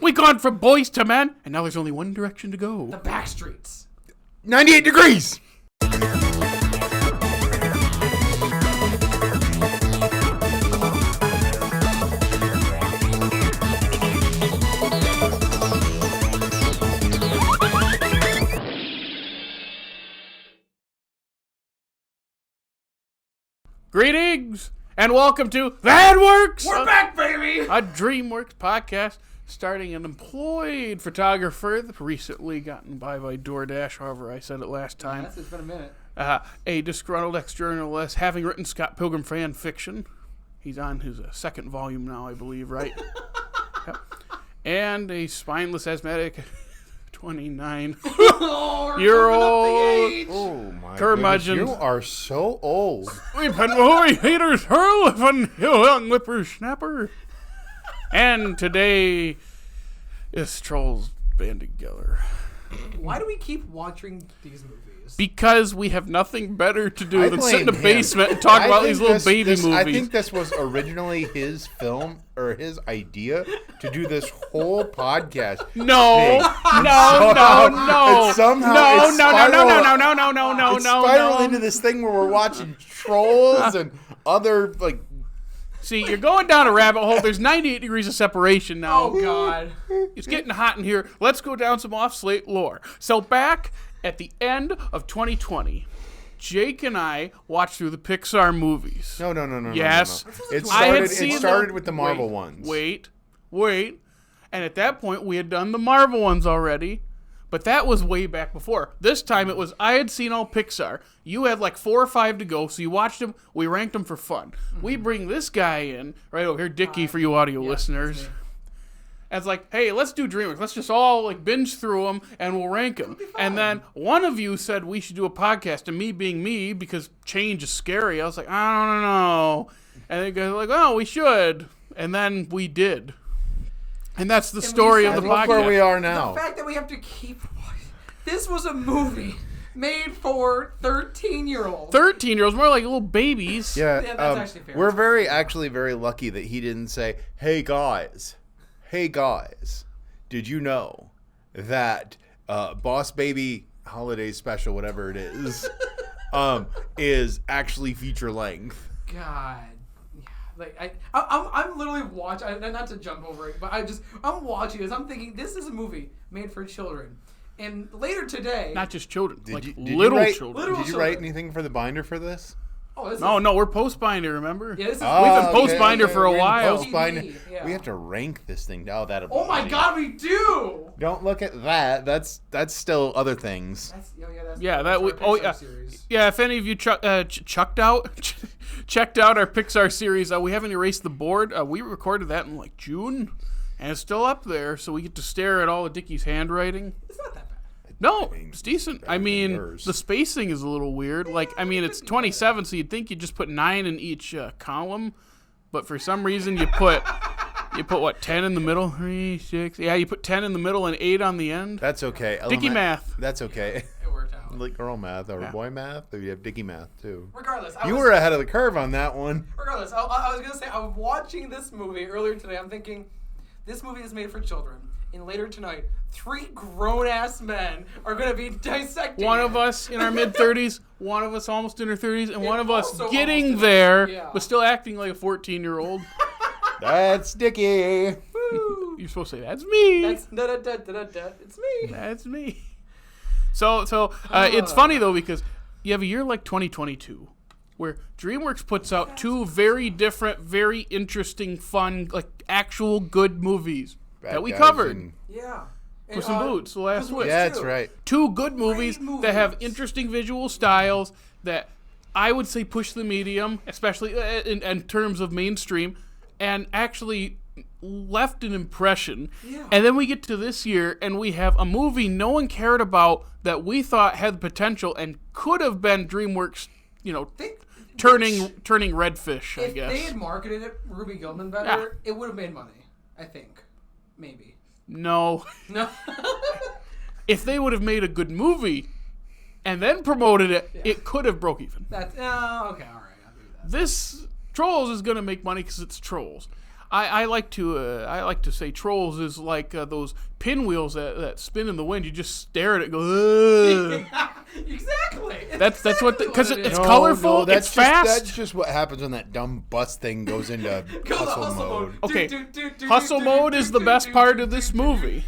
We gone from boys to men, and now there's only one direction to go. The back streets. 98 degrees. Greetings, and welcome to DreamWorks. We're back, baby! A DreamWorks podcast starting an employed photographer recently gotten by DoorDash, however I said it last time. Yes, it's been a minute. A disgruntled ex-journalist, having written Scott Pilgrim fan fiction. He's on his second volume now, I believe, right? Yep. And a spineless asthmatic 29-year-old Oh my curmudgeon. goodness, you are so old. We've been movie haters hurling, you young whippersnapper. And today is Trolls band together. Why do we keep watching these movies? Because we have nothing better to do than sit in a blame him. basement and talk about these little baby movies. I think this was originally his film or his idea to do this whole podcast. No. It spiraled into this thing where we're watching Trolls and other like. See, you're going down a rabbit hole. There's 98 degrees of separation now. Oh, God. It's getting hot in here. Let's go down some Off Slate lore. So back at the end of 2020, Jake and I watched through the Pixar movies. No. Yes. No. It I had started. seen It started them. with the Marvel ones. Wait. And at that point, we had done the Marvel ones already. But that was way back before. This time it was, I had seen all Pixar. You had like 4 or 5 to go, so you watched them. We ranked them for fun. Mm-hmm. We bring this guy in, right over here, Dickey, for you audio listeners. And it's like, hey, let's do DreamWorks. Let's just all like binge through them, and we'll rank them. And then one of you said we should do a podcast, and me being me, because change is scary, I was like, I don't know. And they go like, oh, we should. And then we did. And that's the story of the podcast. Look where we are now. The fact that we have to keep... This was a movie made for 13-year-olds. 13-year-olds, more like little babies. Yeah, that's actually fair. We're very lucky that he didn't say, hey guys, did you know that Boss Baby Holiday Special, whatever it is actually feature length? God. Like I'm literally watching. Not to jump over it, but I'm watching this. I'm thinking this is a movie made for children. And later today, not just children, Did little you children. Did you write anything for the binder for this? Oh, this No, we're post binder. Remember? Yeah, this is. We've been post binder for a We're in while. post-binder. Yeah. We have to rank this thing. Oh, that'll. Oh my God, we do. Don't look at that. That's still other things. That's Our series. Yeah. If any of you checked out our Pixar series, we haven't erased the board. We recorded that in like June, and it's still up there, so we get to stare at all of Dickey's handwriting. It's not that bad. No, it's decent. I mean, yours. the spacing is a little weird. Like, I mean, it's 27, so you'd think you'd just put 9 in each column, but for some reason you put what, 10 in the middle? 3, 6. Yeah, you put 10 in the middle and 8 on the end. That's okay. Dickey math. That's okay. It worked out. Like girl math or boy math, or you have Dickey math too. Regardless, You were ahead of the curve on that one. Regardless, I was gonna say I was watching this movie earlier today. I'm thinking, this movie is made for children. And later tonight, 3 grown-ass men are going to be dissecting One it. of us in our mid-30s, one of us almost in our 30s, and one of us also getting almost there, yeah. but still acting like a 14-year-old. That's Dickey. Woo. You're supposed to say, that's me. That's da-da-da-da-da-da. It's me. That's me. So it's funny, though, because you have a year like 2022, where DreamWorks puts out 2 very different, very interesting, fun, like actual good movies that we covered. Yeah. Puss in Boots, The Last Wish. Yeah, that's right. 2 good movies Great that have movies. interesting visual styles that I would say push the medium, especially in terms of mainstream, and actually left an impression. Yeah. And then we get to this year, and we have a movie no one cared about that we thought had potential and could have been DreamWorks, turning redfish, I guess. If they had marketed it Ruby Gilman better, it would have made money. I think. Maybe. No. No. If they would have made a good movie and then promoted it, it could have broke even. That's okay. All right. I'll do that. This Trolls is going to make money because it's Trolls. I like to say Trolls is like those pinwheels that spin in the wind. You just stare at it, and go. Ugh. Exactly. That's what because it is. it's colorful. That's it's fast. That's just what happens when that dumb bus thing goes into hustle mode. Okay, hustle mode is the best part of this movie.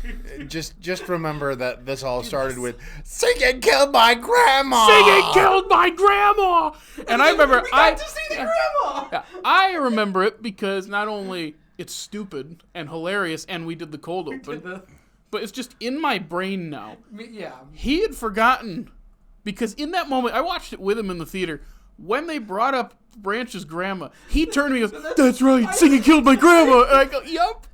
Just remember that this all started with "Singing killed my grandma." Singing killed my grandma, and I remember we got to see the grandma. Yeah, I remember it because not only it's stupid and hilarious, and we did the cold open, but it's just in my brain now. Yeah. He had forgotten, because in that moment, I watched it with him in the theater, when they brought up Branch's grandma, he turned to me and goes, "That's right, Singing killed my grandma." And I go, yup.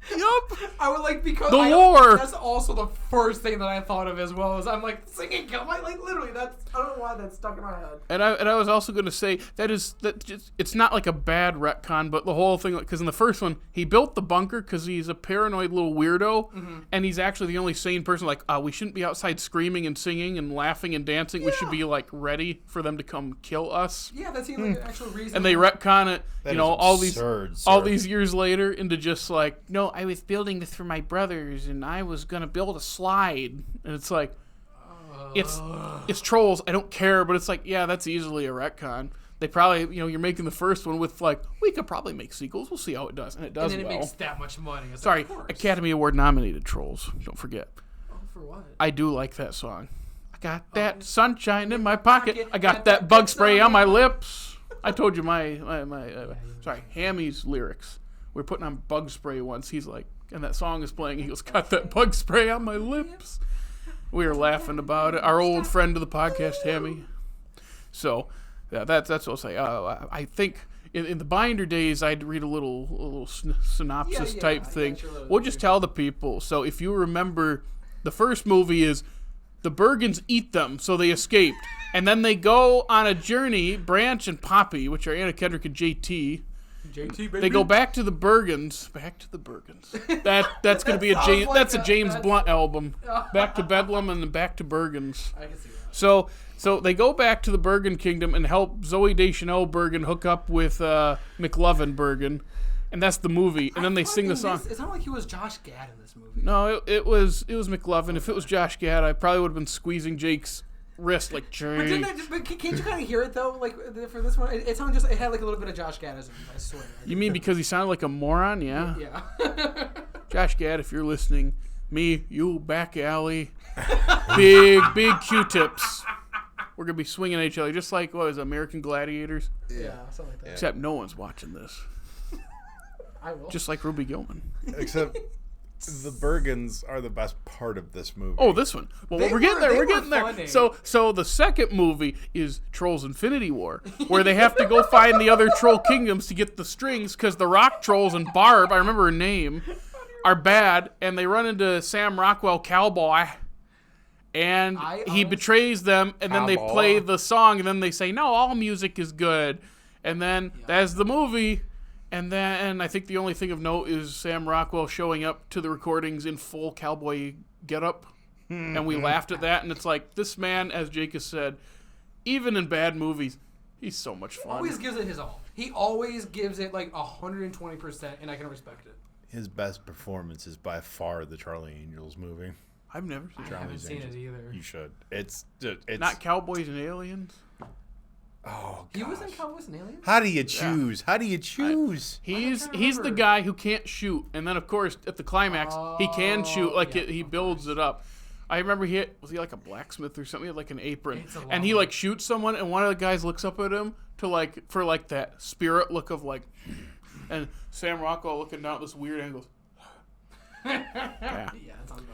I would like, because the lore. That's also the first thing that I thought of as well. Is I'm like, Singing killed my, like, literally, that's, I don't know why that's stuck in my head. And I was also going to say it's not like a bad retcon, but the whole thing, because in the first one he built the bunker because he's a paranoid little weirdo, and he's actually the only sane person. Like, we shouldn't be outside screaming and singing and laughing and dancing. Yeah. We should be like ready for them to come kill us. Yeah, that seemed like an actual reason. And they retcon it, that all these years later into just like, no, I was building this for my brothers, and I was gonna build a slide, and it's like, it's Trolls. I don't care, but it's like, yeah, that's easily a retcon. They probably, you're making the first one with like, we could probably make sequels. We'll see how it does, and it does. And then it makes that much money. It's Sorry, like, Academy Award nominated Trolls. Don't forget. Oh, for what? I do like that song. I got that sunshine in my pocket. I got that bug spray on my lips. I told you my Hammy's lyrics. We were putting on bug spray once. He's like, and that song is playing. He goes, "Got that bug spray on my lips." We were laughing about it. Our old friend of the podcast, Hammy. So, yeah, that's what I'll say. I think in the Binder days, I'd read a little synopsis type thing. We'll just tell the people. So if you remember, the first movie is the Bergens eat them, so they escaped. And then they go on a journey, Branch and Poppy, which are Anna Kendrick and JT. JT, baby. They go back to the Bergens. Back to the Bergens. That's going to be a James Blunt album. Back to Bedlam and then back to Bergens. I can see that. So they go back to the Bergen Kingdom and help Zoe Deschanel Bergen hook up with McLovin Bergen. And that's the movie. And then they sing the song. It's not like he was Josh Gad in this movie. No, it was McLovin. If it was Josh Gad, I probably would have been squeezing Jake's wrist like Jake. But can't you kind of hear it though? Like for this one, it sounded it had like a little bit of Josh Gadism. I swear. You mean because he sounded like a moron? Yeah. Yeah. Josh Gad, if you're listening, me, you, back alley, big Q-tips. We're gonna be swinging at each other just like American Gladiators. Yeah, something like that. Except no one's watching this. I will. Just like Ruby Gilman. Except the Bergens are the best part of this movie. Oh, this one. Well, we're getting there. So the second movie is Trolls Infinity War, where they have to go find the other troll kingdoms to get the strings because the rock trolls and Barb, I remember her name, are bad, and they run into Sam Rockwell Cowboy, and he betrays them, and then they play the song, and then they say, no, all music is good. And then that's the movie. And then I think the only thing of note is Sam Rockwell showing up to the recordings in full cowboy getup. And we laughed at that. And it's like, this man, as Jake has said, even in bad movies, he's so much fun. He always gives it his all. He always gives it like 120%, and I can respect it. His best performance is by far the Charlie Angels movie. I've never seen I haven't seen it either. You should. It's not Cowboys and Aliens. Oh, gosh. He was in Cowboys and Aliens? How do you choose? Yeah. How do you choose? He's the guy who can't shoot, and then of course at the climax he can shoot. Like he builds it up. I remember was he like a blacksmith or something? He had like an apron, and he like shoots someone, and one of the guys looks up at him for that spirit look of like, and Sam Rockwell looking down at this weird angle. Yeah, that sounds about right.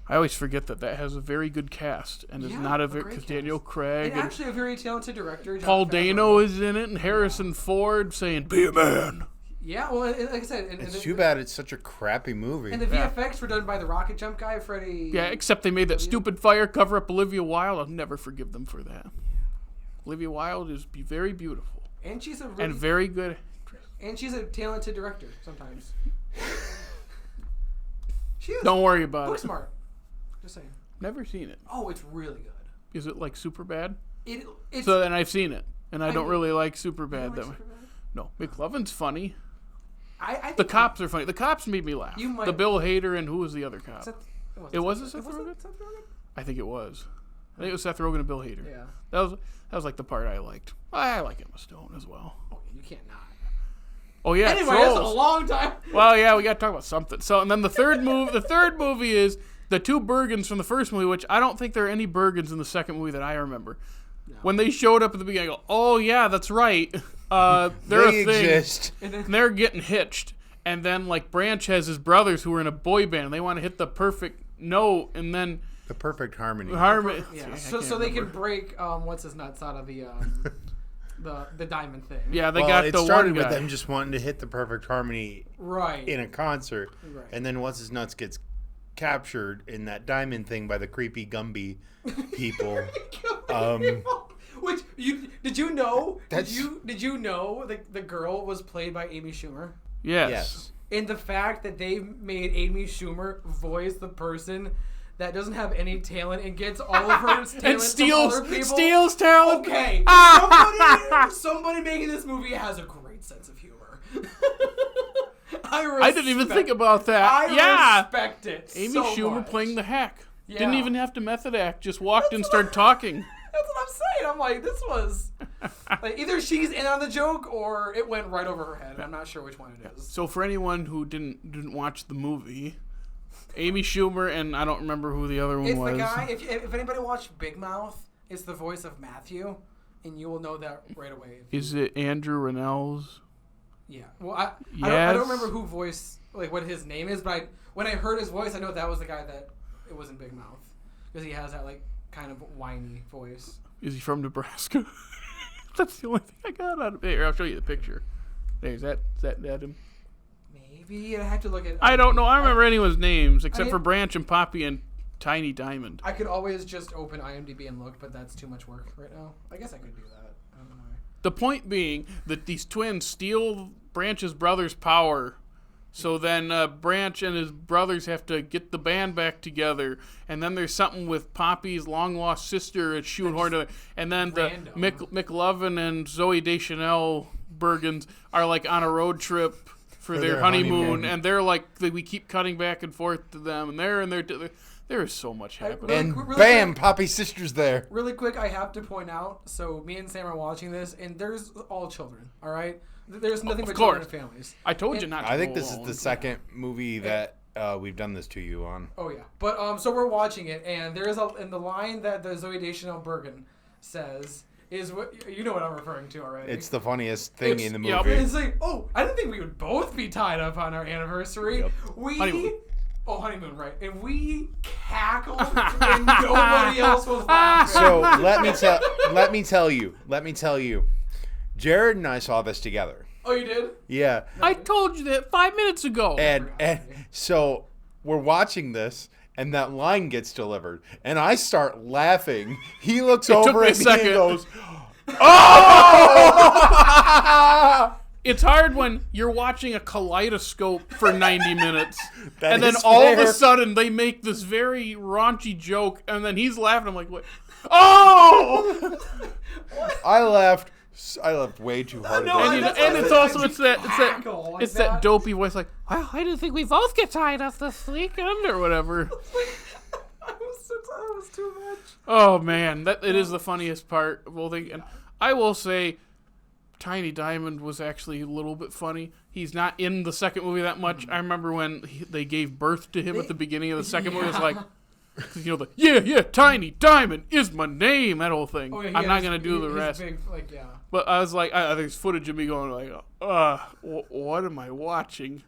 I always forget that has a very good cast and is not a very because Daniel Craig and actually a very talented director. Paul Dano is in it, and Harrison Ford saying "Be a man." Yeah, well, like I said, it's too bad it's such a crappy movie. And the VFX were done by the rocket jump guy, Freddie. Yeah, except they made that stupid fire cover up Olivia Wilde. I'll never forgive them for that. Olivia Wilde is very beautiful, and she's very good. And she's a talented director sometimes. She is. Don't worry about Book it. Smart. Just saying. Never seen it. Oh, it's really good. Is it like super bad? It's so then I've seen it, and I don't really like super bad. Like Superbad? No, McLovin's funny. I think The cops are funny. The cops made me laugh. You might- The Bill Hader and who was the other cop? It wasn't Seth Rogen? Seth Rogen? I think it was. I think it was Seth Rogen and Bill Hader. Yeah. That was like the part I liked. I like Emma Stone as well. Oh, you can't not. Oh yeah. Anyway, that's a Trolls. long time. Well, yeah, we got to talk about something. So, and then the third movie is the two Bergens from the first movie, which I don't think there are any Bergens in the second movie that I remember. No. When they showed up at the beginning, I go, oh yeah, that's right. They're They a thing. exist. And they're getting hitched. And then like Branch has his brothers who are in a boy band. And they want to hit the perfect note, and then The perfect harmony. Yeah. So they can break what's his nuts out of the the diamond thing. Yeah, they Well, got it the started one guy. with them just wanting to hit the perfect harmony Right. in a concert, Right. and then What's His Nuts gets captured in that diamond thing by the creepy Gumby people. Which did you know? That's- Did you know the girl was played by Amy Schumer? Yes. And the fact that they made Amy Schumer voice the person that doesn't have any talent and gets all of her talent And from other people. steals talent. Okay, somebody making this movie has a great sense of humor. I didn't even think about that. I respect it. Amy so Schumer much. playing the hack. Yeah. Didn't even have to method act. Just walked and started talking. That's what I'm saying. I'm like, this was like either she's in on the joke or it went right over her head. I'm not sure which one it is. So for anyone who didn't watch the movie, Amy Schumer and I don't remember who the other one It's was. the guy. If anybody watched Big Mouth, it's the voice of Matthew, and you will know that right away. Is it Andrew Rannells? Yeah. Well, I Yes. don't remember who voice like what his name is, but when I heard his voice, I know that was the guy that it was in Big Mouth because he has that like kind of whiny voice. Is he from Nebraska? That's the only thing I got out of it. Here, I'll show you the picture. There, is that him? Maybe I have to look at. I don't know. I don't remember anyone's names except mean- for Branch and Poppy and Tiny Diamond. I could always just open IMDb and look, but that's too much work right now. I guess I could do that. I don't know why. The point being that these twins steal Branch's brother's power. So then Branch and his brothers have to get the band back together. And then there's something with Poppy's long-lost sister at Shoehorn together. And then random. the McLovin and Zoe Deschanel Bergens are like on a road trip for their honeymoon. And they're like, we keep cutting back and forth to them. And there is so much happening. And Really bam, quick. Poppy's sister's there. Really quick, I have to point out. So me and Sam are watching this, and there's all children. All right, there's nothing but children and families. I told you not to I think go this is alone. the second movie that we've done this to you on. Oh yeah, but so we're watching it, and there's in the line that the Zoe Deschanel Bergen says is what you know what I'm referring to already. It's the funniest thing in the movie. Yep. It's like, oh, I didn't think we would both be tied up on our anniversary. Yep. Honeymoon. Honeymoon, right? And we cackled, and nobody else was laughing. So let me tell you, Jared and I saw this together. Oh, you did? Yeah, I told you that 5 minutes ago. and so we're watching this, and that line gets delivered, and I start laughing. He looks took over me a at me second. and goes, "Oh!" It's hard when you're watching a kaleidoscope for 90 minutes, That and then is all of a fair. sudden they make this very raunchy joke, and then he's laughing. I'm like, what? Oh! I laughed way too hard. No, at And, that. and it's also it's that cackle like that that. dopey voice like, well, I didn't think we both get tied up this weekend or whatever. That was too much. Oh man, it is the funniest part of the whole thing. And I will say, Tiny Diamond was actually a little bit funny. He's not in the second movie that much. I remember when they gave birth to him at the beginning of the second movie. It's like, yeah, Tiny Diamond is my name. That whole thing. Oh, yeah, I'm not gonna do the his rest. Big, like, yeah. But I was like, there's footage of me going like, what am I watching?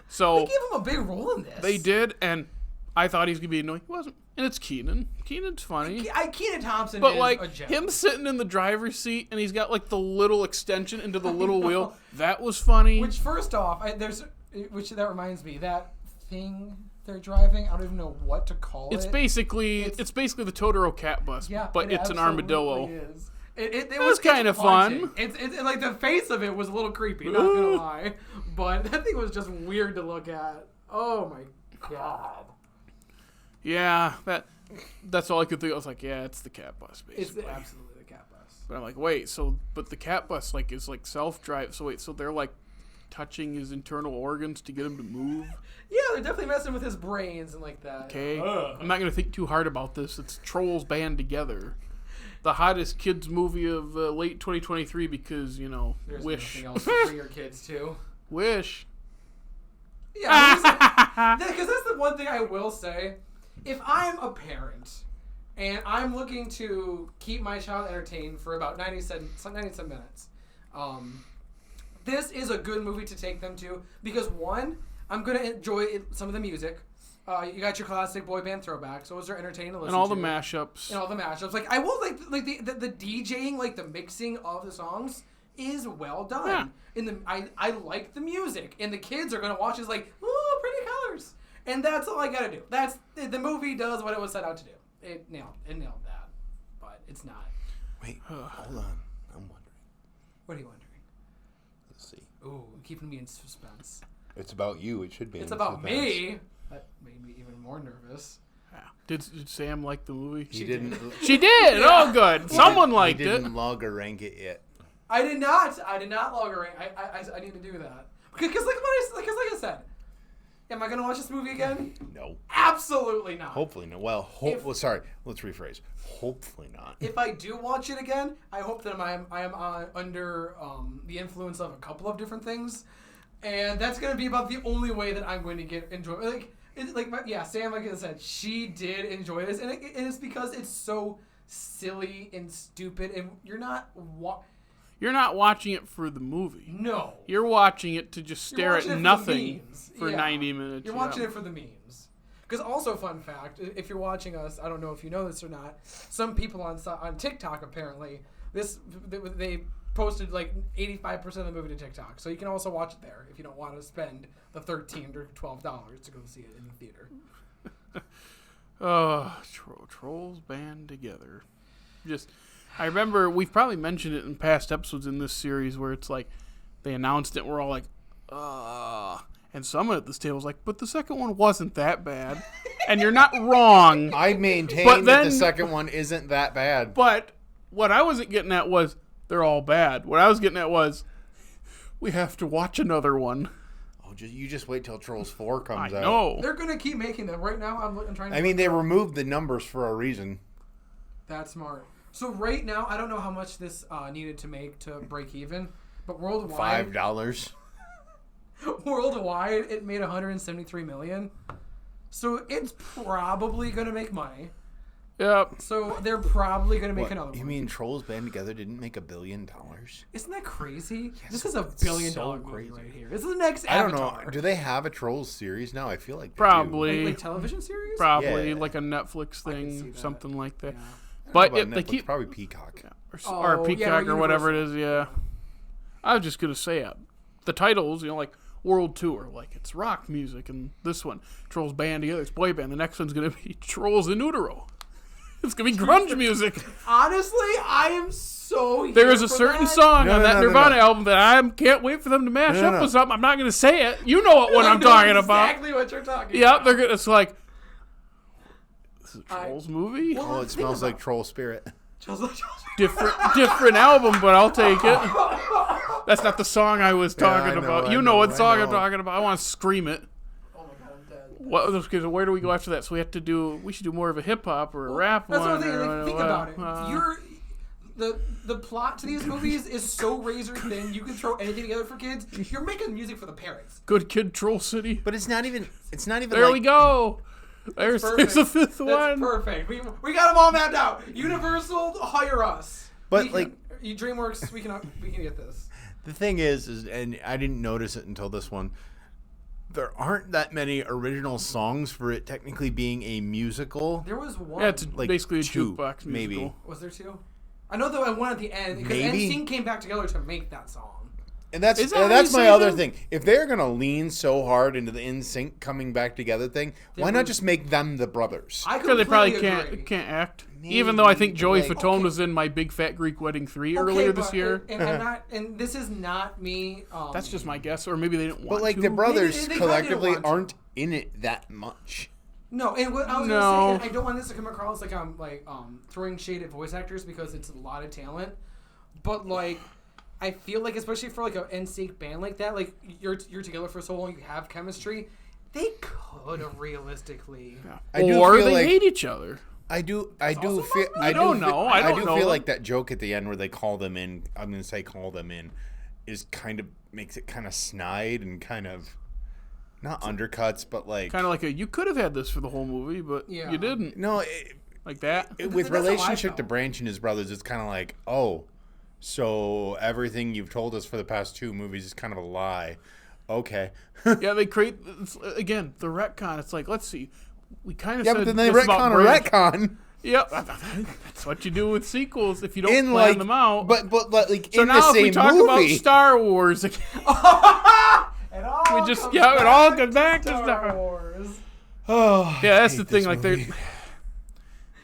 So They gave him a big role in this. they did, and I thought he was gonna be annoying. He wasn't. And it's Keenan. Keenan's funny. Kenan Thompson But is like a gem. him sitting in the driver's seat and he's got like the little extension into the little wheel. That was funny. Which first off, that reminds me, that thing they're driving, I don't even know what to call it's it. basically the Totoro cat bus, Yeah, but it it's an absolutely armadillo. Is. It was kinda haunting. fun. It's like the face of it was a little creepy, not gonna lie. But that thing was just weird to look at. Oh my god. Yeah, that's all I could think. I was like, yeah, it's the cat bus, It's basically. absolutely the cat bus. But I'm like, wait, but the cat bus like is like self-drive. So wait, so they're like touching his internal organs to get him to move. Yeah, they're definitely messing with his brains and like that. Okay, I'm not gonna think too hard about this. It's Trolls Band Together, the hottest kids movie of late 2023 because There's Wish. nothing else for your kids too. Wish. Yeah, because that's the one thing I will say. If I'm a parent and I'm looking to keep my child entertained for about 97 minutes, this is a good movie to take them to because one, I'm gonna enjoy some of the music. You got your classic boy band throwbacks; those are entertaining to listen to. And all the mashups. And all the mashups. Like I will like the DJing, like the mixing of the songs is well done. Yeah. I like the music, and the kids are gonna watch this like, ooh, pretty colors, and that's all I gotta do. That's the movie does what it was set out to do. It nailed that, but it's not. Wait, hold on. I'm wondering. What are you wondering? Let's see. Ooh, keeping me in suspense. It's about you. It should be. It's about me. That made me even more nervous. Yeah. Did Sam like the movie? He didn't. She did. Yeah. Oh, good. Someone liked he it. didn't log or rank it yet. I did not log a rank. I need to do that because like I said, am I gonna watch this movie again? No. Absolutely not. Hopefully not. Well, sorry. Let's rephrase. Hopefully not. If I do watch it again, I hope that I am under the influence of a couple of different things, and that's gonna be about the only way that I'm going to enjoy. Sam, like I said, she did enjoy this, and it's because it's so silly and stupid, and you're not watching it for the movie. No. You're watching it to just stare at nothing for Yeah. 90 minutes. You're watching it for the memes. Because also, fun fact, if you're watching us, I don't know if you know this or not, some people on TikTok apparently, they posted like 85% of the movie to TikTok. So you can also watch it there if you don't want to spend the $13 or $12 to go see it in the theater. Trolls Band Together. I remember we've probably mentioned it in past episodes in this series where it's like they announced it, we're all like, and someone at this table was like, but the second one wasn't that bad. And you're not wrong. I maintain that the second one isn't that bad. But what I wasn't getting at was they're all bad. What I was getting at was we have to watch another one. Oh, you just wait till Trolls 4 comes out. I know. They're going to keep making them. Right now, I'm trying to... I mean, they removed the numbers for a reason. That's smart. So right now, I don't know how much this needed to make to break even, but worldwide... $5. Worldwide, it made $173 million. So it's probably going to make money. Yep. So they're probably going to make another one. You mean Trolls Band Together didn't make $1 billion? Isn't that crazy? Yes, this is a it's billion-dollar so movie crazy. right here. This is the next I don't Avatar. know. Do they have a Trolls series now? I feel like they Probably. Like television series? Probably Yeah. like a Netflix I can see thing, that. something like that. Yeah. do. But They they keep probably Peacock. or Peacock or whatever it is. Universal. Yeah. I was just gonna say the titles, like World Tour, like it's rock music, and this one Trolls Band Together, it's boy band. The next one's gonna be Trolls in Utero. It's gonna be grunge music. Honestly, I am so here There is a for certain that. song No, on no, that no, no, Nirvana no. album that I can't wait for them to mash No, up no. with something. I'm not gonna say it. You know what one I'm talking about. Exactly what you're talking Yep, about. they're gonna. It's like this is a I- Trolls movie. Well, Oh, it think smells like about- Troll Spirit. Different album, but I'll take it. That's not the song I was talking I know, about. I You know know, what I song I'm know. talking about. I want to scream it. Oh my god, I'm dead. Because where do we go after that? So we should do more of a hip hop or a rap That's one. what I'm thinking. or Like, think what- about it. The plot to these movies is so razor thin. You can throw anything together for kids. You're making music for the parents. Good Kid, Troll City. But it's not even. It's not even. There like, we go. There's Perfect. the fifth That's one. perfect. We got them all mapped out. Universal, hire us. But, We can- DreamWorks, we can get this. The thing is, and I didn't notice it until this one. There aren't that many original songs for it technically being a musical. There was one. Yeah, it's Like basically a two, jukebox maybe. musical. Was there two? I know there was one at the end because Maybe. NSYNC came back together to make that song. And that's Is that what that's you my say, other though? thing. If they're gonna lean so hard into the NSYNC coming back together thing, why would- not just make them the brothers? I Because they probably completely agree. can't act. Even though I think Maybe, Joey like- Fatone Okay. was in My Big Fat Greek Wedding 3 Okay, earlier this but- year. and I'm not. And this is not me. That's just my guess, or maybe they didn't want But like to. the brothers Maybe they collectively didn't want to. aren't in it that much. No, and what I was No. gonna say, and I don't want this to come across like I'm throwing shade at voice actors because it's a lot of talent, but like I feel like, especially for like an NSYNC band like that, like you're together for so long, you have chemistry. They could have realistically. Yeah. Or they hate each other. I do feel like that joke at the end where they call them in. I'm going to say call them in, is kind of makes it kind of snide and kind of not undercuts, but like kind of like you could have had this for the whole movie, but you didn't. No, like that. With relationship to Branch and his brothers, it's kind of like, oh, so everything you've told us for the past 2 movies is kind of a lie. Okay. Yeah, they create again the retcon. It's like, let's see. We kind of but then they retcon a retcon. Yep, that's what you do with sequels if you don't plan them out. But like so in now the same if we talk movie. about Star Wars again, it all comes back to Star Wars. Oh, yeah, that's the thing. Like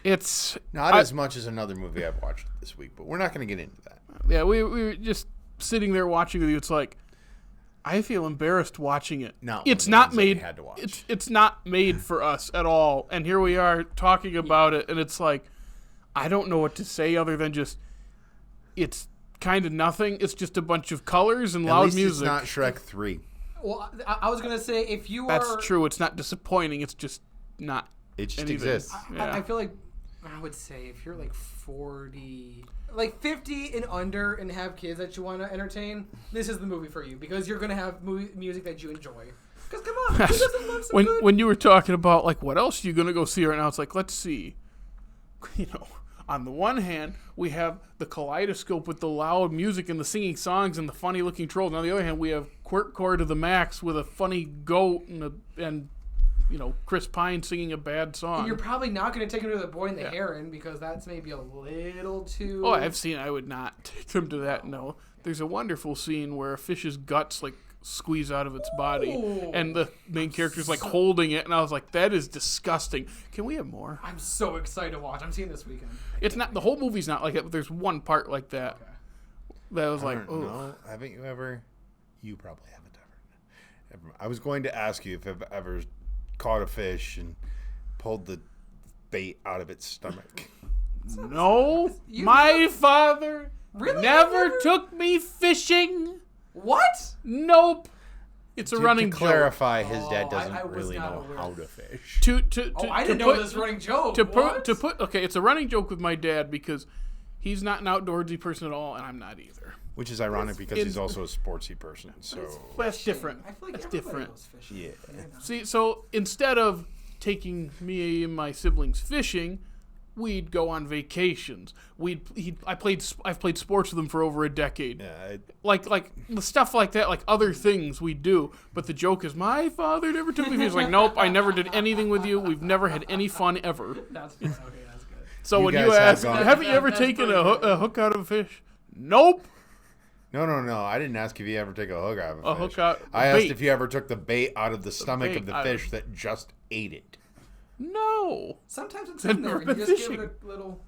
it's not as much as another movie I've watched this week, but we're not going to get into that. Yeah, we were just sitting there watching with you. It's like, I feel embarrassed watching it. It's not made. It's not made for us at all. And here we are talking about it, and it's like, I don't know what to say other than just, it's kind of nothing. It's just a bunch of colors and loud music. It's not Shrek 3. Well, I was gonna say if you are. That's true. It's not disappointing. It's just not. It just anything. exists. I feel like I would say if you're like 40. Like 50 and under and have kids that you want to entertain, this is the movie for you because you're going to have music that you enjoy. Because come on, who doesn't love some good? When you were talking about like what else are you going to go see right now, it's like, let's see. On the one hand, we have the kaleidoscope with the loud music and the singing songs and the funny looking trolls. And on the other hand, we have Quirkcore to the max with a funny goat and Chris Pine singing a bad song. And you're probably not going to take him to The Boy and the Heron because that's maybe a little too... Oh, I would not take them to that, no. There's a wonderful scene where a fish's guts, like, squeeze out of its body, and the main character's, like, holding it, and I was like, that is disgusting. Can we have more? I'm so excited to watch. I'm seeing this weekend. It's not... The whole movie's not like that, but there's one part like that. Okay. That was like, oh. Haven't you ever... You probably haven't ever. I was going to ask you if I've ever... caught a fish and pulled the bait out of its stomach. No, my father never took me fishing. What? Nope. It's a running joke. To clarify, his dad doesn't really know how to fish. I didn't know this running joke. Okay, it's a running joke with my dad because he's not an outdoorsy person at all, and I'm not either. Which is ironic because he's also a sportsy person. So that's different. I feel like that's different. Yeah. See, so instead of taking me and my siblings fishing, we'd go on vacations. I've played sports with him for over a decade. Yeah. Like the stuff like that, like other things we do. But the joke is, my father never took me fishing. He's like, nope, I never did anything with you. We've never had any fun ever. That's good. Okay, that's good. So when you ask, haven't you ever taken a hook out of a fish? Nope. No. I didn't ask if you ever take a hook out of a fish. Hook out. I asked if you ever took the bait out of the stomach of the fish that just ate it. No. Sometimes it's in there. You just give it a little.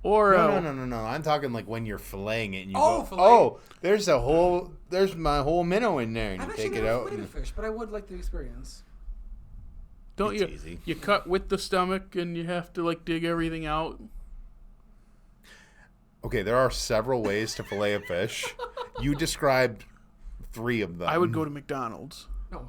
Or no. I'm talking like when you're filleting it and you there's my whole minnow in there, and you take it out. I've never fish, but I would like the experience. Don't you? Easy. You cut with the stomach, and you have to like dig everything out. Okay, there are several ways to fillet a fish. You described 3 of them. I would go to McDonald's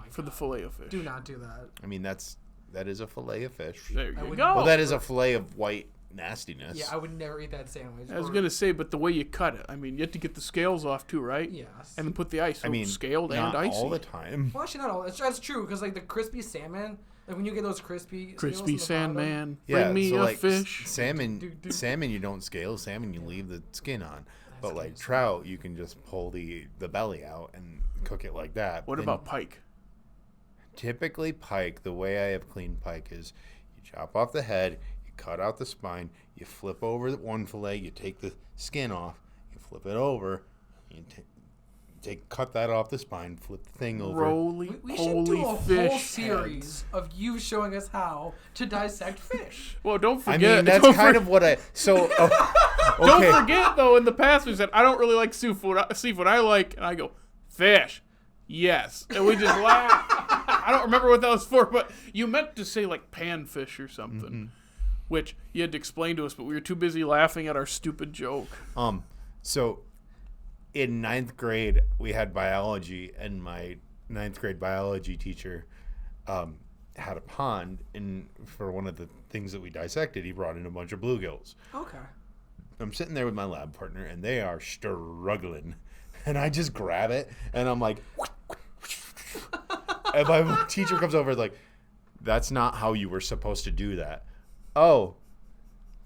for the fillet of fish. Do not do that. I mean, that is a fillet of fish. There you go. Well, that is a fillet of white nastiness. Yeah, I would never eat that sandwich. I was going to say, but the way you cut it, I mean, you have to get the scales off too, right? Yes. And then put the ice. So scaled and icy. Not all the time. Well, actually, not all. That's true, because like the crispy salmon, like when you get those crispy Sandman, yeah, bring me a fish. Salmon, you don't scale. Salmon, you leave the skin on. But like trout, you can just pull the belly out and cook it like that. What about pike? Typically, pike, the way I have cleaned pike is you chop off the head, you cut out the spine, you flip over the one fillet, you take the skin off, you flip it over, you cut that off the spine, flip the thing over. We should do a whole series of you showing us how to dissect fish. Well, don't forget. I mean, that's kind of what I... So, okay. Don't forget, though, in the past we said, I don't really like seafood. I like, and I go, fish. Yes. And we just laugh. I don't remember what that was for, but you meant to say, like, panfish or something, which you had to explain to us, but we were too busy laughing at our stupid joke. So... in 9th grade, we had biology, and my 9th grade biology teacher had a pond, and for one of the things that we dissected, he brought in a bunch of bluegills. Okay. I'm sitting there with my lab partner, and they are struggling. And I just grab it, and I'm like, and my teacher comes over and like, that's not how you were supposed to do that. Oh,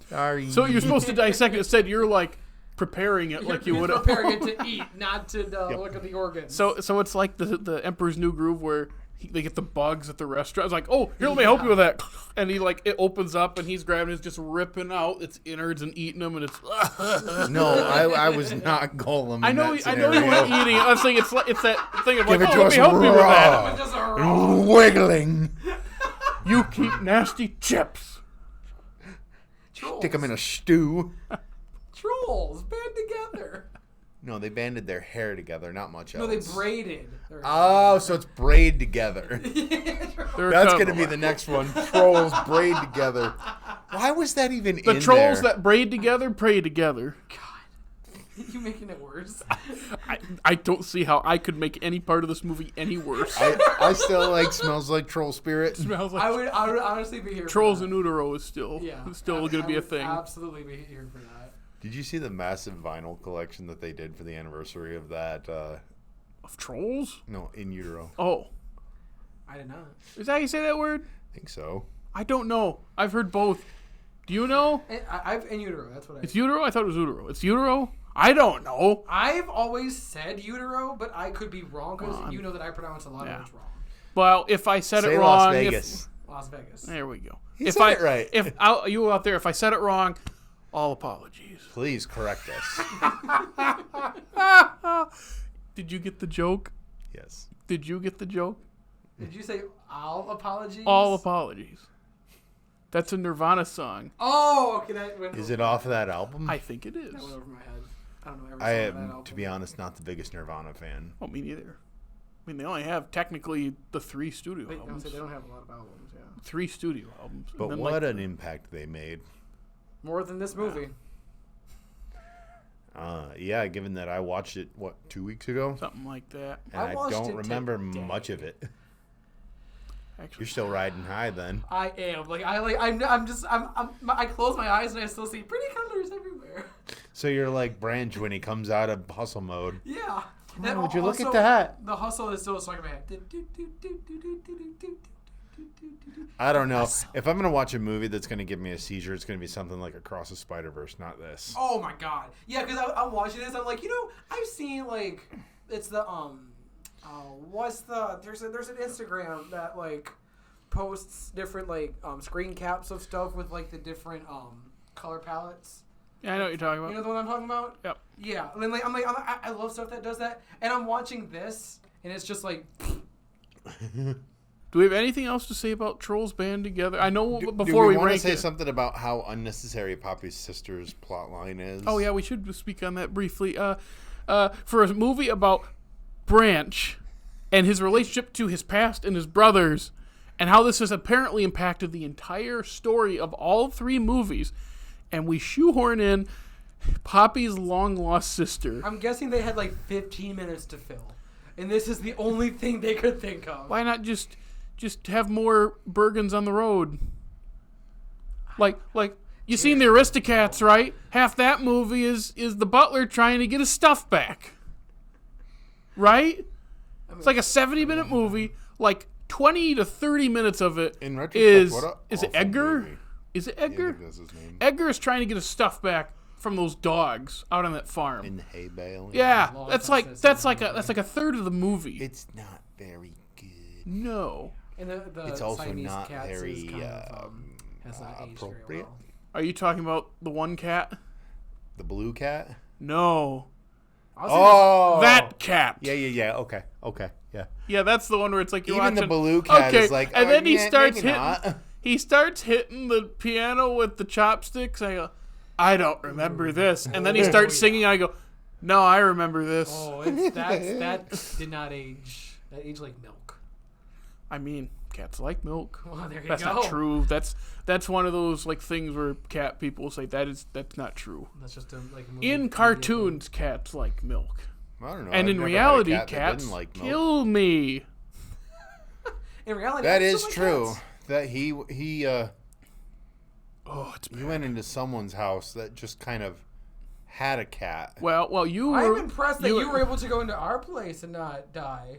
sorry. So you're supposed to dissect it. Instead, you're like preparing it like you would have. Preparing it to eat, not to look at the organs. So it's like the Emperor's New Groove where they get the bugs at the restaurant. It's like, oh, here, let me help you with that. And he like it opens up and he's grabbing it, just ripping out its innards and eating them, and it's. No, I was not Golem. I know you weren't eating it. I'm saying it's that thing of like, Give it oh, to let us me help you with that. Just a raw. Wiggling. You keep nasty chips. Trolls. Stick them in a stew. Trolls band together. No, they banded their hair together, not much else. No, they braided. Oh, so it's braid together. They're That's a going to be the next one. Trolls braid together. Why was that even in there? The trolls that braid together, pray together. God, you making it worse. I don't see how I could make any part of this movie any worse. I still like smells like troll spirit. Smells like I would honestly be here. Trolls for in that. utero is still going to be a thing. Absolutely be here for that. Did you see the massive vinyl collection that they did for the anniversary of that? Of trolls? No, in utero. Oh, I did not. is that how you say that word? I think so. I don't know. I've heard both. Do you know? I've in utero. That's what I. It's utero? I thought it was utero. It's utero? I don't know. I've always said utero, but I could be wrong because you know that I pronounce a lot of words wrong. Well, if I said Say it wrong, Las Vegas. Las Vegas. there we go. He said it right. If you out there, if I said it wrong, all apologies. Please correct us. Did you get the joke? Yes. Did you get the joke? Did you say all apologies? All apologies. That's a Nirvana song. Oh, okay. That went Is it off of that album? I think it is. That went over my head. I don't know every I song of that am, album. to be honest, not the biggest Nirvana fan. Oh, me neither. I mean, they only have technically the 3 studio Wait, albums. they don't have a lot of albums. Yeah. 3 studio albums. But And then, what like, an impact they made. More than this movie. Yeah, given that I watched it, 2 weeks ago? something like that. And I I watched don't it remember today. much of it. Actually, You're still riding high then. I am. I close my eyes and I still see pretty colors everywhere. So you're like Branch when he comes out of hustle mode. Yeah. Oh, would you look at that? The hustle is still stuck in my head. I don't know. If I'm going to watch a movie that's going to give me a seizure, it's going to be something like Across the Spider-Verse, not this. Oh my god. Yeah, because I'm watching this. I'm like, I've seen like it's the there's an Instagram that like posts different like screen caps of stuff with like the different color palettes. yeah, I know what you're talking You know about. the one I'm talking about? Yep. Yeah. And then I love stuff that does that. And I'm watching this and it's just like Do we have anything else to say about Trolls Band Together? I know Do before we we want to rank say it. something about how unnecessary Poppy's sister's plot line is? Oh yeah, we should speak on that briefly. For a movie about Branch and his relationship to his past and his brothers, and how this has apparently impacted the entire story of all 3 movies, and we shoehorn in Poppy's long lost sister. I'm guessing they had like 15 minutes to fill. And this is the only thing they could think of. Why not just have more Bergens on the road? Like you seen the Aristocats, right? Half that movie is the butler trying to get his stuff back. Right? It's like a 70-minute movie, like 20 to 30 minutes of it In retrospect, is what a it awful Edgar? movie. Is it Yeah, I Edgar? think that's his name. Edgar is trying to get his stuff back from those dogs out on that farm. In the hay bale. Yeah, Long that's time like since that's I've like seen a that that's like a third of the movie. It's not very good. No. And the It's also Siamese not cats very, is kind of, has not aged very appropriate. well. Are you talking about the one cat? The blue cat? No. I was thinking- Oh! That cat. Yeah. Okay. Yeah. Yeah, that's the one where it's like you're Even watching. the blue cat okay, is like, and then he yeah, starts maybe hitting. not. He starts hitting the piano with the chopsticks. I go, I don't remember this. And then he starts singing. I go, no, I remember this. Oh, that did not age. That aged like milk. I mean, cats like milk. Well, there you That's go. not true. That's one of those like things where cat people say that's not true. That's just a, like a movie In movie cartoons, cats like milk. I don't know. And I've in never had a reality, cat that cats didn't like milk. kill me. In reality, That I is still like true. cats. That he Oh, it's you went into someone's house that just kind of had a cat. well, you were. I'm impressed that you were able to go into our place and not die.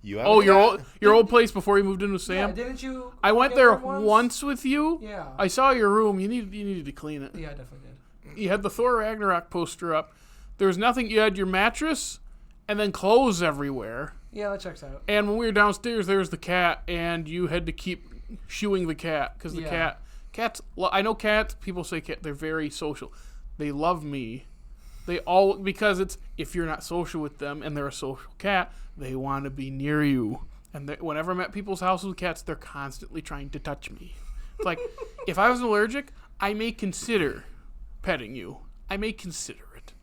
You have Oh, a your cat? old place before you moved in with Sam. Yeah, didn't you? I went get there one once with you. Yeah. I saw your room. You needed to clean it. Yeah, I definitely did. You had the Thor Ragnarok poster up. There was nothing. You had your mattress, and then clothes everywhere. Yeah, that checks out. And when we were downstairs, there was the cat, and you had to keep shooing the cat because the Yeah. cats. I know cats. People say they're very social. They love me. They all because it's if you're not social with them and they're a social cat, they want to be near you. And whenever I'm at people's houses with cats, they're constantly trying to touch me. It's like if I was allergic, I may consider petting you. I may consider it.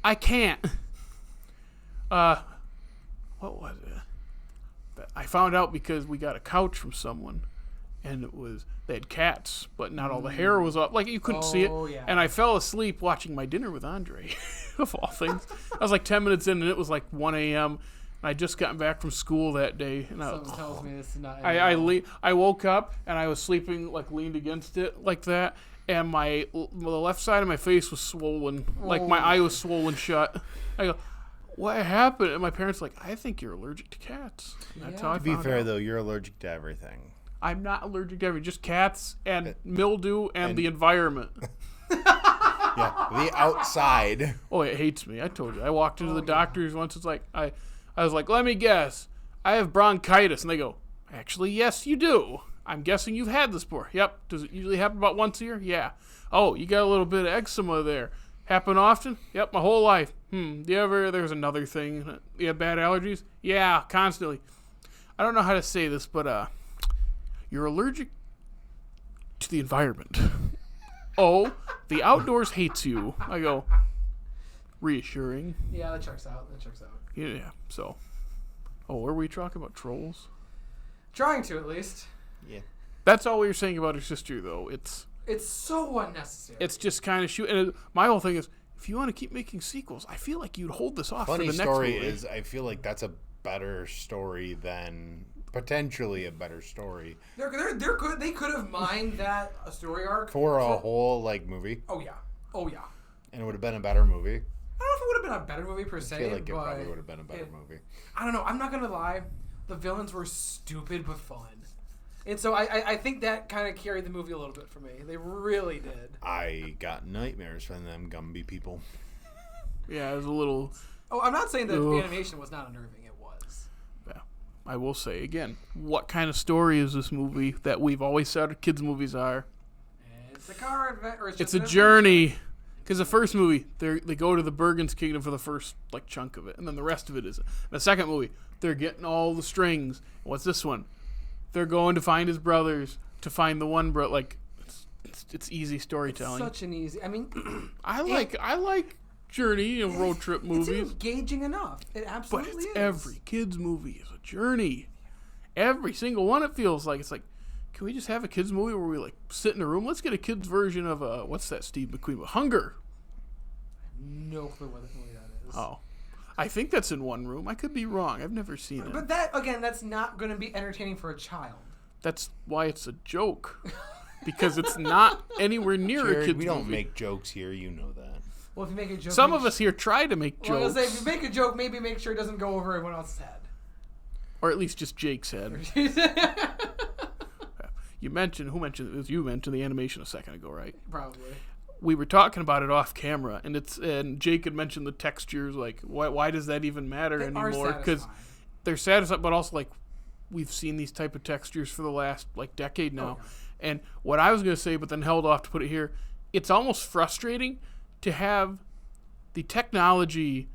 I can't. What was it? I found out because we got a couch from someone, and they had cats, but not all the hair was up. Like you couldn't see it. Yeah. And I fell asleep watching My Dinner with Andre, of all things. I was like 10 minutes in, and it was like 1 a.m. And I just gotten back from school that day, and Something tells me this is not. I woke up and I was sleeping like leaned against it like that, and the left side of my face was swollen, like my eye was swollen shut. I go, what happened? And my parents were like, I think you're allergic to cats. And that's how I To be found fair, out. though, you're allergic to everything. I'm not allergic to everything, just cats and mildew and the environment. Yeah, the outside. Oh, it hates me. I told you. I walked into the doctor's once. It's like I was like, let me guess. I have bronchitis, and they go, actually, yes, you do. I'm guessing you've had this before. Yep. Does it usually happen about once a year? Yeah. Oh, you got a little bit of eczema there. Happen often? Yep, my whole life. There's another thing. You have bad allergies? Yeah, constantly. I don't know how to say this, but you're allergic to the environment. Oh, the outdoors hates you. I go, reassuring. Yeah, that checks out. Yeah, so. Oh, were we talking about trolls? Trying to, at least. Yeah. That's all we were saying about her sister, though. It's so unnecessary. It's just kind of shoot. And my whole thing is, if you want to keep making sequels, I feel like you'd hold this off Funny for the next story movie. is, I feel like that's a better story than potentially a better story They could have mined that a story arc for a whole movie, Oh yeah. and it would have been a better movie. I don't know if it would have been a better movie per se. I feel like it but probably would have been a better movie. I don't know. I'm not gonna lie. The villains were stupid but fun, and so I think that kind of carried the movie a little bit for me. They really did. I got nightmares from them Gumby people. Yeah, it was a little. Oh, I'm not saying that the Ugh. animation was not unnerving. It was. Yeah, I will say again, what kind of story is this movie that we've always said kids' movies are? It's a car adventure. It's a journey. Because the first movie, they go to the Bergen's kingdom for the first chunk of it, and then the rest of it isn't. The second movie, they're getting all the strings. What's this one? They're going to find his brothers, to find the one brother. It's easy storytelling. Such an easy. I mean, I like journey road trip movies. It's engaging enough. It absolutely But it's is. every kid's movie is a journey. Every single one, it feels like. It's like, can we just have a kids movie where we sit in a room? Let's get a kids version of what's that Steve McQueen? Hunger. No clue what movie that is. Oh, I think that's in one room. I could be wrong. I've never seen it. But that's not going to be entertaining for a child. That's why it's a joke. Because it's not anywhere near Jared, a kid's we don't movie. make jokes here, you know that. Well, if you make a joke, Some of us here try to make Well, I was jokes. gonna say, if you make a joke, maybe make sure it doesn't go over everyone else's head. Or at least just Jake's head. Who mentioned it? It was you mentioned the animation a second ago, right? Probably. We were talking about it off camera, and Jake had mentioned the textures. Like, why does that even matter They are anymore? Because satisfying. they're satisfying, but also we've seen these type of textures for the last decade now. Oh, yeah. And what I was gonna say, but then held off to put it here, it's almost frustrating to have the technology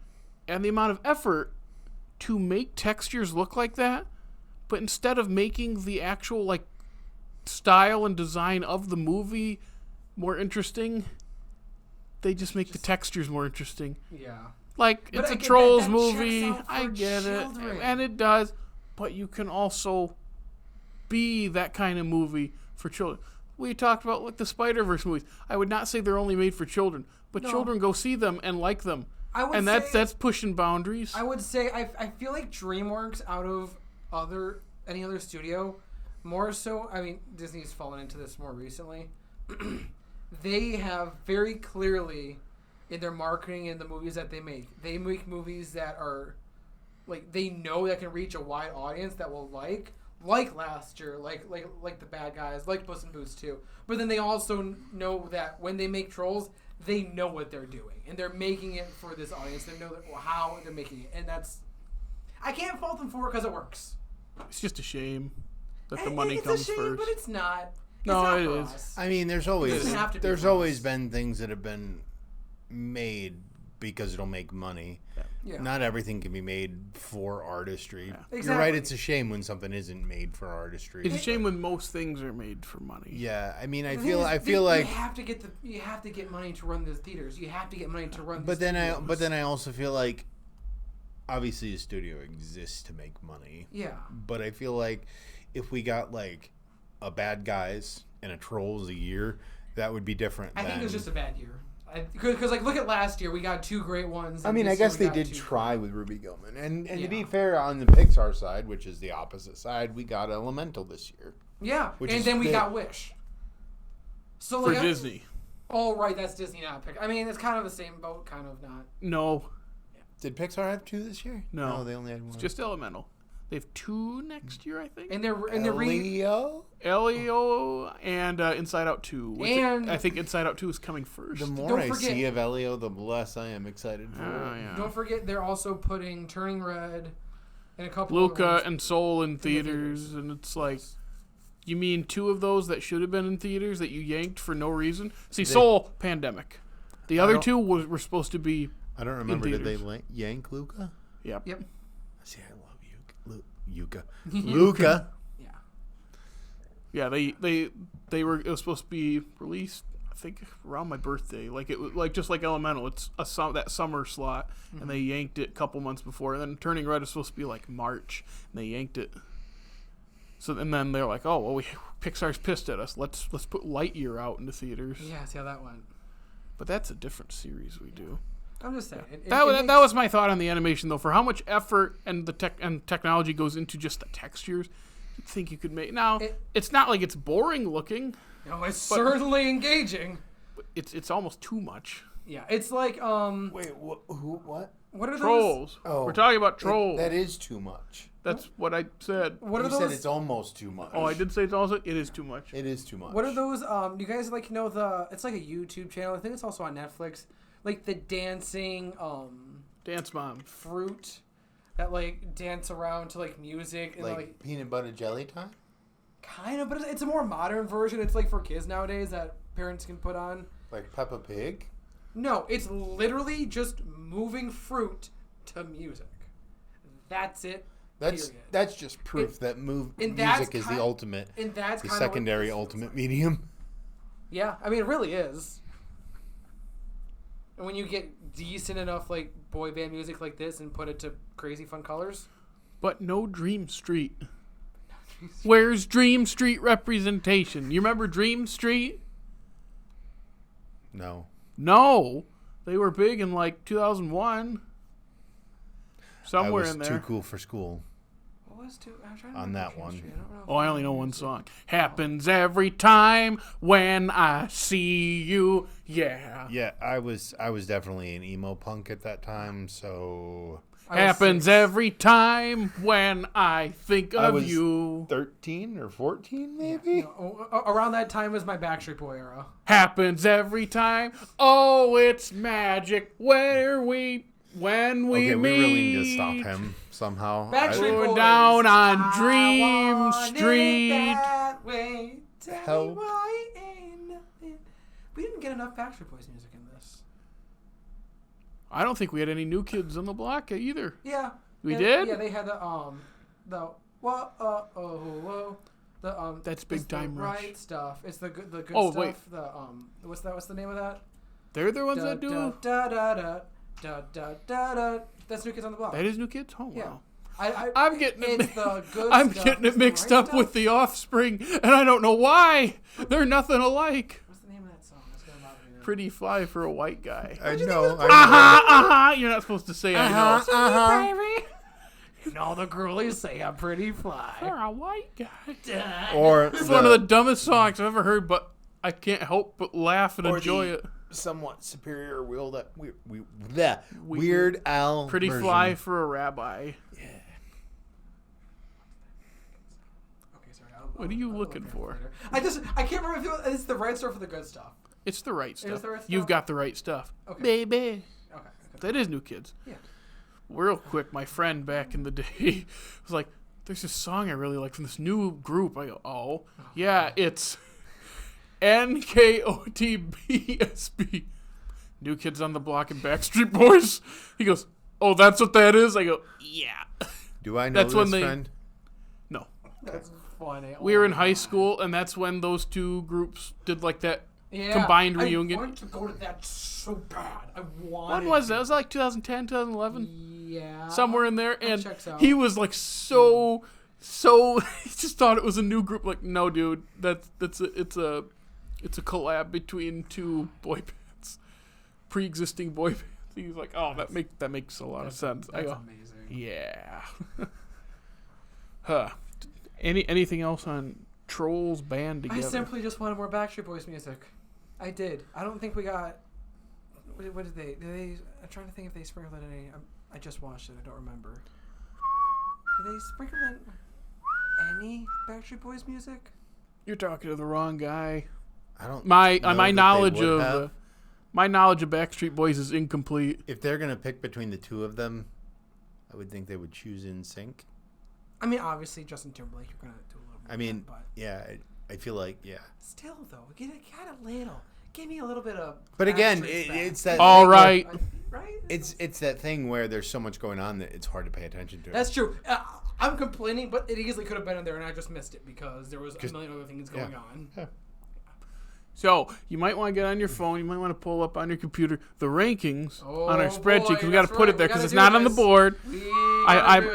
and the amount of effort to make textures look like that, but instead of making the actual style and design of the movie more interesting, they just make the textures more interesting. Yeah. It's a again, Trolls that movie. checks out for I get children. it. And it does. But you can also be that kind of movie for children. We talked about the Spider-Verse movies. I would not say they're only made for children, but No. children go see them and like them. I would And say, that's pushing boundaries. I would say I feel like DreamWorks out of any other studio, more so. I mean, Disney's fallen into this more recently. They have very clearly in their marketing and the movies that they make movies that are like they know that can reach a wide audience that will like last year, like The Bad Guys, like Puss in Boots 2. But then they also know that when they make Trolls, they know what they're doing and they're making it for this audience. They know how they're making it, and I can't fault them for it because it works. It's just a shame that the money it's comes a shame, first. but it's not. It's No, not it for is. us. I mean, there's always have to be there's for always us. been things that have been made because it'll make money. Yeah. Not everything can be made for artistry. Yeah. You're Exactly. right. It's a shame when something isn't made for artistry. It's a shame when most things are made for money. Yeah, I mean, I The feel thing is, like. you have to get money to run the theaters. You have to get money to run. But the then I also feel like, obviously, a studio exists to make money. Yeah. But I feel like if we got like a Bad Guys and a Trolls a year, that would be different. I think it was just a bad year. Because like look at last year, we got 2 great ones. I and mean, I this year guess we they got did 2. try with Ruby Gillman, and to be Yeah. fair, on the Pixar side, which is the opposite side, we got Elemental this year. Yeah, Which and is then we big. got Wish. So For like Disney. Oh right, that's Disney, not Pixar. I mean, it's kind of the same boat, kind of not. No. Did Pixar have 2 this year? No. They only had 1. It's just Elemental. They have 2 next year, I think. And they're Leo? Elio and Inside Out 2. And- I think Inside Out 2 is coming first. The more Don't I forget- see of Elio, the less I am excited for Oh, it. yeah. Don't forget, they're also putting Turning Red and a couple. Luca other ones. and Soul in theaters. theaters, and it's like, you mean 2 of those that should have been in theaters that you yanked for no reason? See, Soul, pandemic. The other don't- 2 were supposed to be. I don't remember. Did they theaters. yank Luca? Yep. Yep. See, I love Yuka. Luca. Yeah. Yeah, they were. It was supposed to be released, I think, around my birthday. Like it was like just like Elemental. It's that summer slot, and they yanked it a couple months before. And then Turning Red is supposed to be like March, and they yanked it. So and then they're like, oh well, Pixar's pissed at us. Let's put Lightyear out into theaters. Yeah. See how that went. But that's a different series we do. I'm just saying. That was my thought on the animation, though. For how much effort and the technology goes into just the textures, you'd think you could make. Now, it's not like it's boring looking. No, it's certainly engaging. But it's almost too much. Yeah, it's like Wait, what? what are those? Trolls. Oh, We're talking about trolls. That is too much. That's what I said. What are You those? said it's almost too much. Oh, I did say it's also. It is too much. It is too much. What are those? Do you guys like know the? It's like a YouTube channel. I think it's also on Netflix. Like the dancing Dance Mom. fruit that like dance around to like music and like peanut butter jelly time? kind of, but it's a more modern version. It's like for kids nowadays that parents can put on. Like Peppa Pig? No, it's literally just moving fruit to music. That's it. Period. That's just proof that and that's music is the ultimate, And that's the kind of secondary ultimate medium. Yeah, I mean it really is. And when you get decent enough like boy band music like this and put it to crazy fun colors. But no Dream Street. Where's Dream Street representation? You remember Dream Street? No. No. They were big in like 2001. Somewhere I was in there. too cool for school. What was I'm trying to On remember that Dream one. Street. I don't know if Oh, I only know one song. Happens every time when I see you. Yeah. Yeah, I was definitely an emo punk at that time, so I was Happens 6. every time when I think I of was you. 13 or 14 maybe? Around that time was my Backstreet Boy era. Happens every time. Oh, it's magic when we Okay, we meet. really need to stop him somehow. Backstreet We're Boys. down on I Dream want it Street. that way. Tell me Help. why ain't nothing. We didn't get enough Backstreet Boys music in this. I don't think we had any New Kids on the Block either. Yeah. We Yeah, did? Yeah, they had the That's Big it's the Time Rush. right stuff. It's the good Oh, stuff. wait. The what's the name of that? They're the ones Da, that do. da, da, da, da, da, da, da, da. That's New Kids on the Block. That is New Kids? Oh, Yeah. wow. I'm getting it. It's the good I'm stuff. getting It's it the mixed right up stuff. with The Offspring, and I don't know why. They're nothing alike. What's the name of that song? That's gonna bother me pretty fly for a white guy. I know. You're not supposed to say I know. And all the girlies say I'm pretty For fly. a white guy. Or It's one of the dumbest songs I've ever heard, but I can't help but laugh and enjoy it. somewhat superior Weird Al Pretty version. fly for a rabbi. Yeah. Okay, sorry. What are you looking for? I can't remember if it's the right stuff or the good stuff. It's the right stuff. the right You've stuff? got the right stuff. Okay. Baby. Okay. That is New Kids. Yeah. Real quick, my friend back in the day was like, there's this song I really like from this new group. I go, oh yeah, it's NKOTBSB. New Kids on the Block and Backstreet Boys. He goes, oh, that's what that is? I go, yeah. Do I know That's this when they- friend? No. That's funny. We were in high school, and that's when those two groups did like that combined reunion. I wanted to go to that so bad. I wanted When was that? It was like 2010, 2011? Yeah. Somewhere in there. That And checks out. he was like so he just thought it was a new group. Like, no, dude, it's a collab between two boy bands, pre-existing boy bands. He's like, oh, that makes a lot of sense. I That's go, amazing. yeah. Huh. Anything else on Trolls band together? I simply just wanted more Backstreet Boys music. I did. I don't think we got. What did they? I'm trying to think if they sprinkled in any. I just watched it. I don't remember. Did they sprinkle in any Backstreet Boys music? You're talking to the wrong guy. I don't. My know my that knowledge they would of have. my knowledge of Backstreet Boys is incomplete. If they're gonna pick between the two of them, I would think they would choose In Sync. I mean, obviously Justin Timberlake. You're gonna do a little. I mean, but yeah, I feel like still though, get a little. Give me a little bit of. But again, Backstreet's back. it's that. All thing where- right. Right. It's that thing where there's so much going on that it's hard to pay attention to. That's true. I'm complaining, but it easily could have been in there, and I just missed it because there was a million other things going on. Yeah. So you might want to get on your phone. You might want to pull up on your computer the rankings on our Oh, spreadsheet boy, because we got to that's put it right. there We because gotta it's do not on the this. board.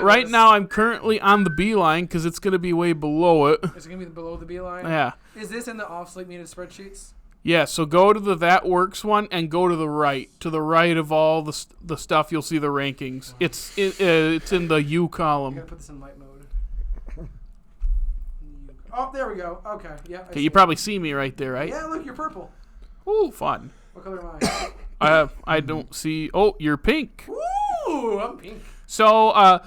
Right now I'm currently on the beeline because it's going to be way below it. Is it gonna be below the beeline? Yeah. Is this in the Off Slate muted spreadsheets? Yeah, so go to the That Works one and go to the right. To the right of all the stuff, you'll see the rankings. It's in the U I'm column. gonna put this in light mode. Oh, there we go. Okay. Yeah. Okay, you probably see me right there, right? Yeah. Look, you're purple. Ooh, fun. What color am I? I don't see. Oh, you're pink. Ooh, I'm pink. So I'm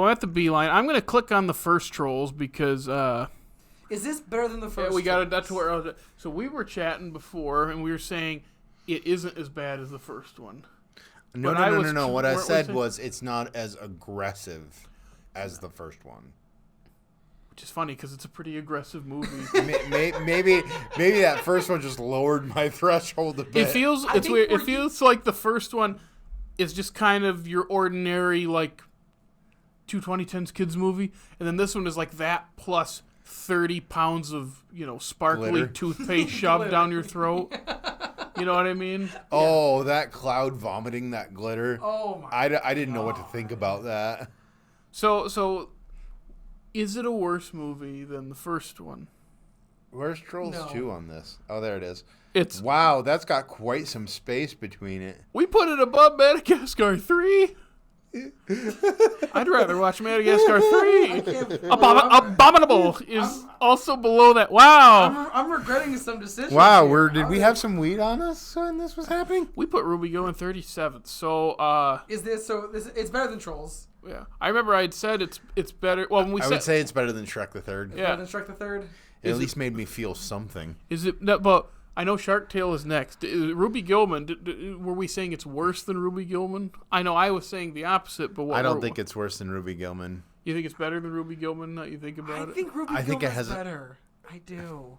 at the beeline. I'm gonna click on the first Trolls because Is this better than the first? yeah, we got it. Trolls? That's where I was. So we were chatting before, and we were saying it isn't as bad as the first one. No. But I was- What I weren't we said saying- was it's not as aggressive as the first one. Which is funny because it's a pretty aggressive movie. Maybe that first one just lowered my threshold a bit. It feels I it's think weird. It for you- feels like the first one is just kind of your ordinary like 2010s kids movie, and then this one is like that plus 30 pounds of sparkly Glitter. toothpaste shoved down your throat. You know what I mean? Oh, that cloud vomiting that glitter. Oh my. I didn't know what to think about that. So is it a worse movie than the first one? Where's Trolls No. 2 on this? Oh, there it is. It's Wow, that's got quite some space between it. we put it above Madagascar 3. I'd rather watch Madagascar 3. Abominable is also below that. Wow. I'm regretting some decisions. Wow, here. did we have some weed on us when this was happening? We put Ruby Go in 37th. So Is this so? It's better than Trolls. yeah. I remember I'd said it's better. Well, when we I said would say it's better than Shrek the Third. Yeah. Better than Shrek the Third. It Is at it- least made me feel something. is it no, but I know Shark Tale is next. Ruby Gillman, were we saying it's worse than Ruby Gillman? I know I was saying the opposite, but what I don't think it's worse than Ruby Gillman. you think it's better than Ruby Gillman. Now you think I about it. think Ruby I think it Gillman's has a- better. I do.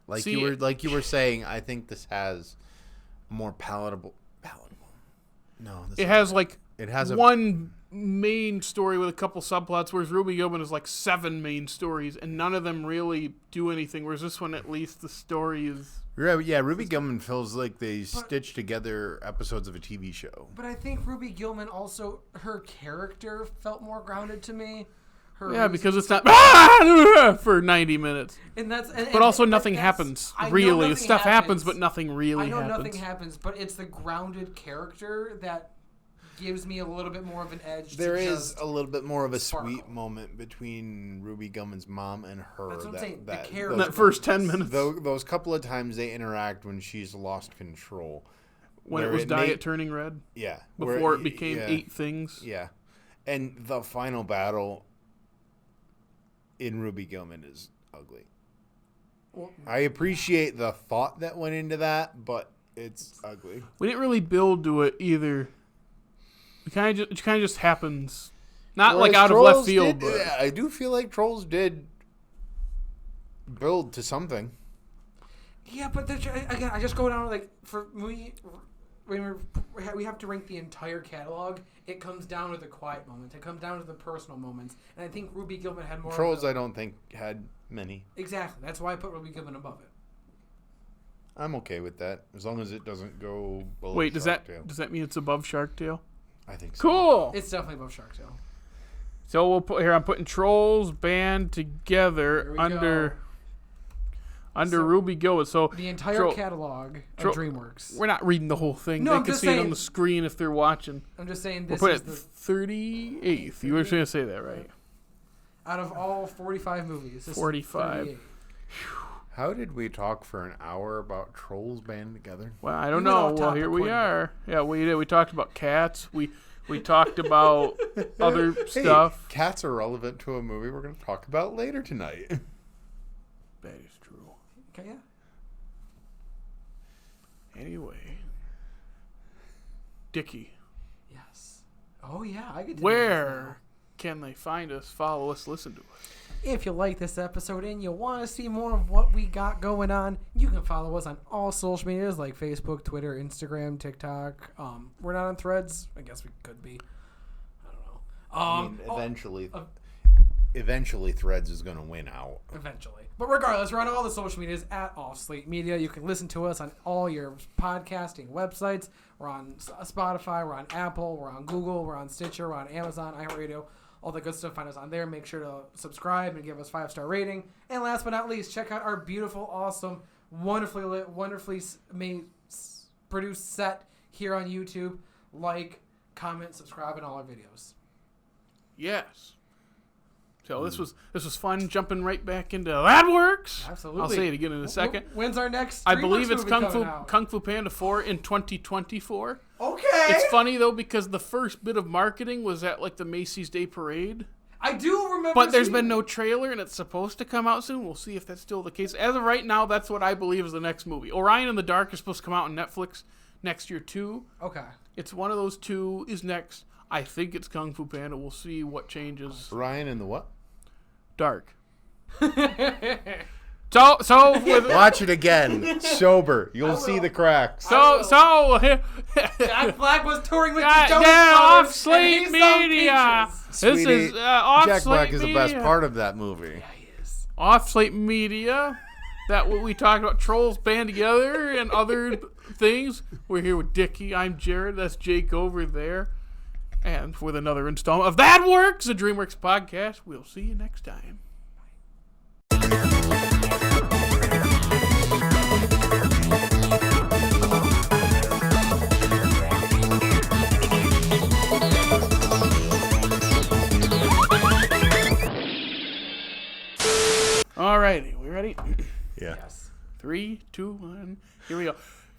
Like See, you were saying, I think this has more palatable. No, this It has like It has a- one main story with a couple subplots, whereas Ruby Gillman is like 7 main stories, and none of them really do anything. Whereas this one, at least the story is. Yeah, Ruby Gillman feels like they stitched together episodes of a TV show. But I think Ruby Gillman also, her character felt more grounded to me. her. Yeah, because it's not for 90 minutes. And that's but also nothing happens really. Nothing Stuff happens, but nothing really happens. I know happens. nothing happens, but it's the grounded character that gives me a little bit more of an edge. There is a little bit more of a sweet moment between Ruby Gilman's mom and her. That's what I'm saying. That first 10 minutes. Those couple of times they interact when she's lost control. When it was diet turning red? Yeah. Before it became 8 things? Yeah. And the final battle in Ruby Gilman is ugly. Well, I appreciate the thought that went into that, but it's ugly. We didn't really build to it either. It kind of just happens. Not like out of left field, but yeah, I do feel like Trolls did build to something. Yeah, but again, I just go down like for me when we have to rank the entire catalog. It comes down to the quiet moments. It comes down to the personal moments, and I think Ruby Gilman had more. Trolls, I don't think had many. Exactly. That's why I put Ruby Gilman above it. I'm okay with that as long as it doesn't go below. Wait, does that mean it's above Shark Tale? I think so. Cool. It's definitely above Shark Tale. So we'll put here. I'm putting Trolls band together under Ruby Gilman. So the entire catalog of DreamWorks. We're not reading the whole thing. No, they can see it on the screen if they're watching. I'm just saying this is the 38th. You were going to say that, right? Out of all 45 movies. 45. How did we talk for an hour about Trolls band together? Well, I don't know. Well, here we are. Yeah, we did. We talked about cats. We talked about other stuff. Cats are relevant to a movie we're going to talk about later tonight. That is true. Okay, yeah. Anyway. Dickey. Yes. Oh, yeah. I get. Where can they find us, follow us, listen to us? If you like this episode and you want to see more of what we got going on, you can follow us on all social medias like Facebook, Twitter, Instagram, TikTok. We're not on Threads. I guess we could be. I don't know. Eventually Threads is going to win out. Eventually. But regardless, we're on all the social medias at Off Slate Media. You can listen to us on all your podcasting websites. We're on Spotify. We're on Apple. We're on Google. We're on Stitcher. We're on Amazon, iHeartRadio. All the good stuff. Find us on there. Make sure to subscribe and give us 5-star rating. And last but not least, check out our beautiful, awesome, wonderfully lit, wonderfully made, produced set here on YouTube. Like, comment, subscribe, and all our videos. Yes. So this was fun, jumping right back into That Works. Absolutely. I'll say it again in a second. When's our next? I believe it's Kung Fu Panda 4 in 2024. Okay. It's funny though because the first bit of marketing was at like the Macy's Day Parade. I do remember. But there's been no trailer and it's supposed to come out soon. We'll see if that's still the case. As of right now, that's what I believe is the next movie. Orion in the Dark is supposed to come out on Netflix next year too. Okay. It's one of those two is next. I think it's Kung Fu Panda. We'll see what changes. Orion in the what? Dark. So watch it again. Sober. You'll see the cracks. Jack Black was touring with the Jonas Brothers. Off Slate Media. Sweetie, this is Off Jack Slate Black is Media. the best part of that movie. Yeah, he is. Off Slate Media. That what we talked about, Trolls band together and other things. We're here with Dickey. I'm Jared. That's Jake over there. And with another installment of That Works, a DreamWorks podcast. We'll see you next time. Alrighty, we ready? Yeah. Yes. 3, 2, 1. Here we go.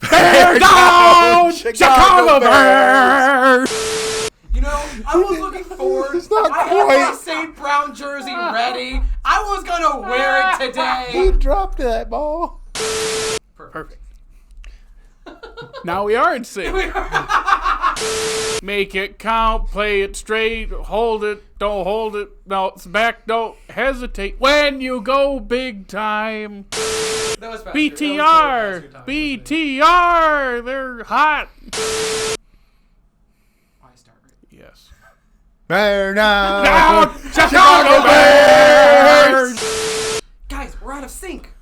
Bear down, Chicago Bears! You know, I was looking forward. I had my St. Brown jersey ready. I was gonna wear it today. He dropped that ball. Perfect. Now we are in sync. Make it count, play it straight, hold it, don't hold it, bounce back, don't hesitate when you go big time. That was faster. BTR, BTR, they're hot. Yes. Bear down, Down, Chicago Bears! Guys, we're out of sync.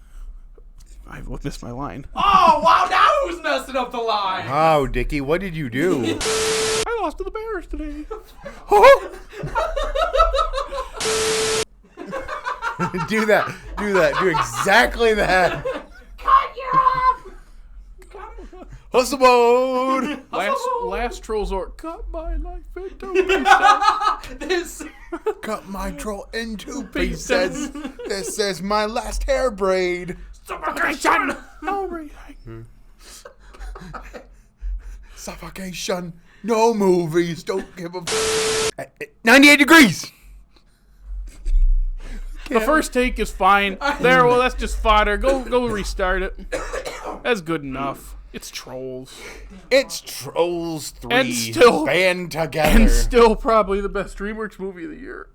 I missed my line. Oh, wow, now who's messing up the line? Oh, Dickey, what did you do? I lost to the Bears today. Do that. Do exactly that. Cut you off! Hustle mode. Last Trolls or cut my life into pieces. This. Cut my troll into pieces. This is my last hair braid. Suffocation. No breathing. Suffocation. No movies. Don't give a 98 degrees. The first take is fine. There, well, that's just fodder. Go restart it. That's good enough. It's Trolls. It's Trolls 3 And still- band together. And still probably the best DreamWorks movie of the year.